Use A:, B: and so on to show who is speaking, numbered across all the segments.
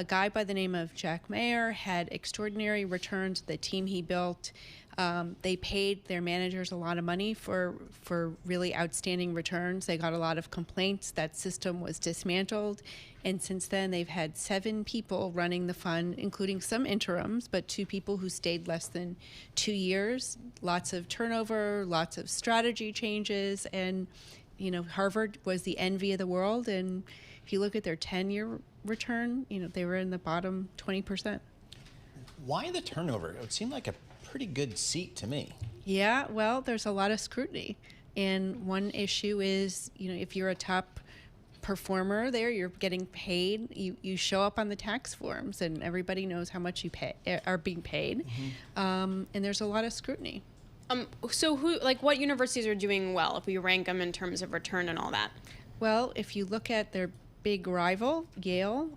A: A guy by the name of Jack Mayer had extraordinary returns. The team he built, they paid their managers a lot of money for really outstanding returns. They got a lot of complaints. That system was dismantled. And since then, they've had 7 people running the fund, including some interims, but 2 people who stayed less than 2 years. Lots of turnover, lots of strategy changes. And, Harvard was the envy of the world. And if you look at their 10-year return, they were in the bottom 20%.
B: Why the turnover? It seemed like a pretty good seat to me.
A: Yeah, well, there's a lot of scrutiny. And one issue is, if you're a top performer there, you're getting paid, you show up on the tax forms and everybody knows how much you are being paid. And there's a lot of scrutiny.
C: So what universities are doing well if we rank them in terms of return and all that?
A: Well, if you look at their big rival, Yale,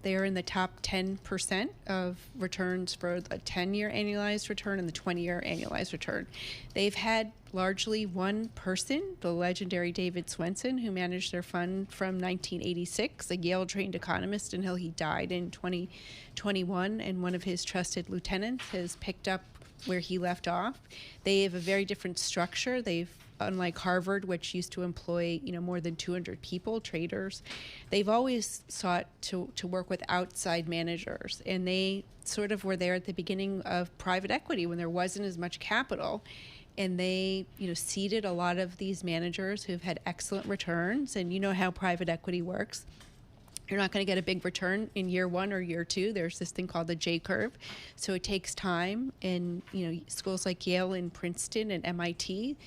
A: they're in the top 10% of returns for the 10-year annualized return and the 20-year annualized return. They've had largely one person, the legendary David Swensen, who managed their fund from 1986, a Yale-trained economist until he died in 2021, and one of his trusted lieutenants has picked up where he left off. They have a very different structure. Unlike Harvard, which used to employ, more than 200 people, traders, they've always sought to work with outside managers. And they sort of were there at the beginning of private equity when there wasn't as much capital. And they, seeded a lot of these managers who've had excellent returns. And you know how private equity works. You're not going to get a big return in year 1 or year 2. There's this thing called the J curve. So it takes time. And, schools like Yale and Princeton and MIT,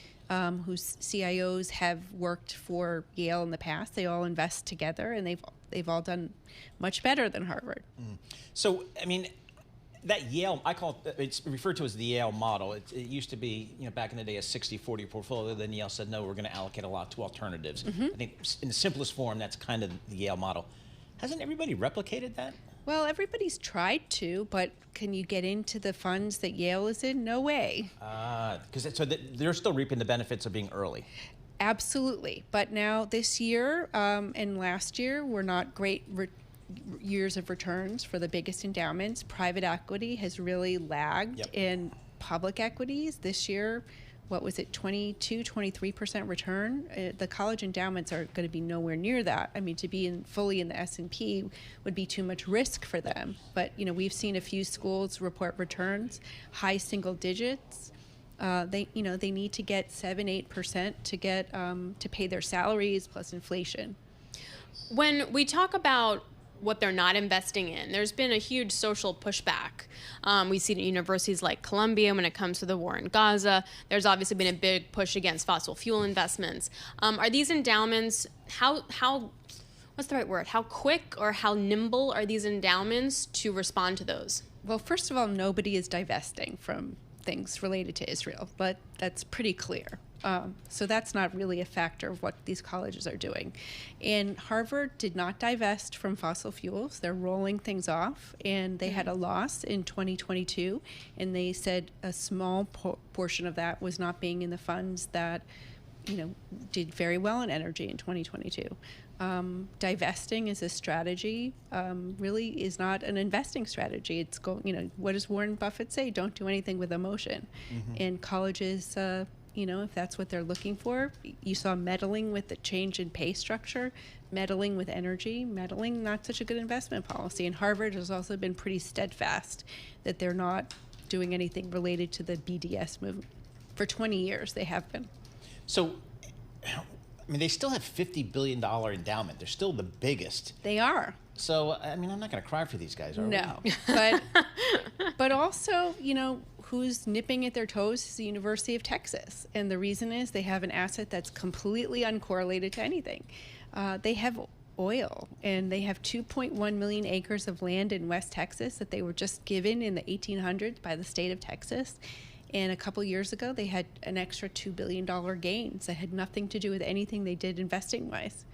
A: whose CIOs have worked for Yale in the past, they all invest together, and they've all done much better than Harvard.
B: So, that Yale, it's referred to as the Yale model. It used to be, back in the day, a 60-40 portfolio. Then Yale said, no, we're going to allocate a lot to alternatives. I think in the simplest form, that's kind of the Yale model. Hasn't everybody replicated that?
A: Well, everybody's tried to, but can you get into the funds that Yale is in? No way.
B: So they're still reaping the benefits of being early.
A: Absolutely. But now this year and last year were not great years of returns for the biggest endowments. Private equity has really lagged in public equities. This year, what was it, 23% return? The college endowments are going to be nowhere near that. To be fully in the S&P would be too much risk for them. But, we've seen a few schools report returns, high single digits. They need to get 7-8% to get to pay their salaries plus inflation.
C: When we talk about what they're not investing in, there's been a huge social pushback. We see it in universities like Columbia when it comes to the war in Gaza. There's obviously been a big push against fossil fuel investments. Are these endowments, what's the right word? How quick or how nimble are these endowments to respond to those?
A: Well, first of all, nobody is divesting from things related to Israel, but that's pretty clear. So that's not really a factor of what these colleges are doing. And Harvard did not divest from fossil fuels. They're rolling things off, and they had a loss in 2022, and they said a small portion of that was not being in the funds that, did very well in energy in 2022. Divesting as a strategy really is not an investing strategy. It's what does Warren Buffett say? Don't do anything with emotion. And colleges, if that's what they're looking for, you saw meddling with the change in pay structure, meddling with energy, meddling, not such a good investment policy. And Harvard has also been pretty steadfast that they're not doing anything related to the BDS movement. For 20 years, they have been.
B: So, they still have $50 billion endowment. They're still the biggest.
A: They are.
B: So, I'm not going to cry for these guys, are we?
A: No. But also, who's nipping at their toes is the University of Texas. And the reason is they have an asset that's completely uncorrelated to anything. They have oil, and they have 2.1 million acres of land in West Texas that they were just given in the 1800s by the state of Texas. And a couple years ago, they had an extra $2 billion gains that had nothing to do with anything they did investing-wise.